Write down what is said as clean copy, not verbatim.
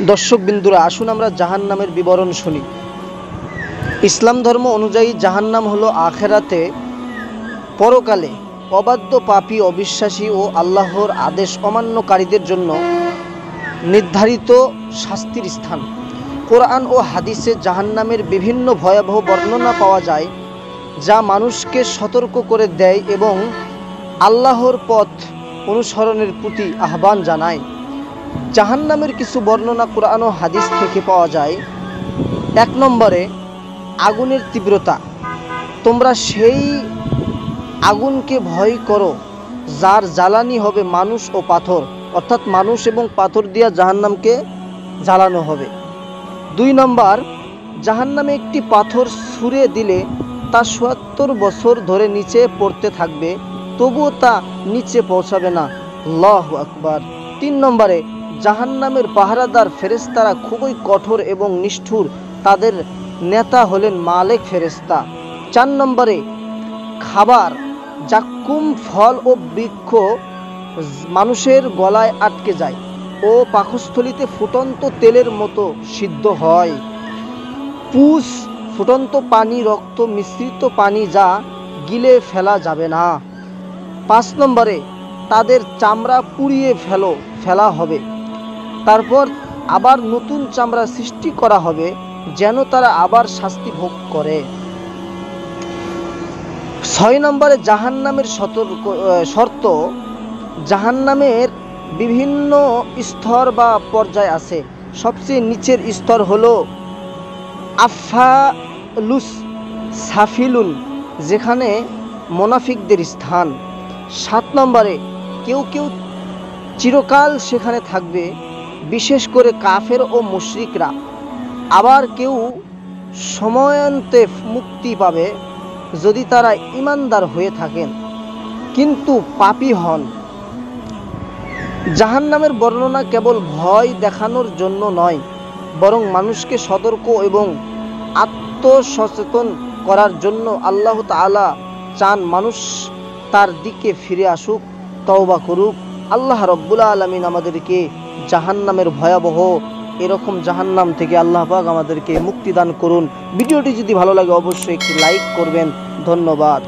দর্শক বিন্দুরা, আসুন আমরা জাহান্নামের বিবরণ শুনি। ইসলাম ধর্ম অনুযায়ী জাহান্নাম হলো আখেরাতে, পরকালে অবাধ্য, পাপী, অবিশ্বাসী ও আল্লাহর আদেশ অমান্যকারীদের জন্য নির্ধারিত শাস্তির স্থান। কোরআন ও হাদিসে জাহান্নামের বিভিন্ন ভয়াবহ বর্ণনা পাওয়া যায়, যা মানুষকে সতর্ক করে দেয় এবং আল্লাহর পথ অনুসরণের প্রতি আহ্বান জানায়। জাহান্নামের কিছু বর্ণনা কোরআন ও হাদিস থেকে পাওয়া যায়। 1 নম্বরে, আগুনের তীব্রতা। তোমরা সেই আগুনকে ভয় করো যার জ্বালানি হবে মানুষ ও পাথর, অর্থাৎ মানুষ এবং পাথর দিয়া জাহান্নামকে জ্বালানো হবে। 2 নম্বর, জাহান্নামে একটি পাথর ছুঁড়ে দিলে তা ৭০ বছর ধরে নিচে পড়তে থাকবে, তবুও তা নিচে পৌঁছাবে না। আল্লাহু আকবার। 3 নম্বরে, জাহান্নামের পাহারাদার ফেরেশতারা খুবই কঠোর এবং নিষ্ঠুর, তাদের নেতা হলেন মালেক ফেরেশতা। 4 নম্বরে, খাবার জাক্কুম, ফল ও বৃক্ষ মানুষের গলায় আটকে যায় ও পাকস্থলীতে ফুটন্ত তেলের মতো সিদ্ধ হয়। পুষ, ফুটন্ত পানি, রক্ত মিশ্রিত পানি, যা গিলে ফেলা যাবে না। 5 নম্বরে, তাদের চামড়া পুড়িয়ে ফেলা হবে, তারপর আবার নতুন চামড়া সৃষ্টি করা হবে যেন তারা আবার শাস্তি ভোগ করে। 6 নম্বরে, জাহান্নামের শর্ত। জাহান্নামের বিভিন্ন স্তর বা পর্যায় আছে। সবচেয়ে নিচের স্তর হলো আফালুস সাফিলুন, যেখানে মুনাফিকদের স্থান। 7 নম্বরে, কেউ কেউ চিরকাল সেখানে থাকবে, বিশেষ করে কাফের ও মুশরিকরা। আবার কেউ সময়ান্তে মুক্তি পাবে যদি তারা ঈমানদার হয়ে থাকেন কিন্তু পাপী হন। জাহান্নামের বর্ণনা কেবল ভয় দেখানোর জন্য নয়, বরং মানুষকে সতর্ক এবং আত্মসচেতন করার জন্য। আল্লাহ তাআলা চান মানুষ তার দিকে ফিরে আসুক, তওবা করুক। আল্লাহ রব্বুল আলামিন আমাদেরকে জাহান্নামের ভয়াবহ এরকম জাহান্নাম থেকে আল্লাহ পাক আমাদেরকে মুক্তি দান করুন। ভিডিওটি যদি ভালো লাগে অবশ্যই একটি লাইক করবেন। ধন্যবাদ।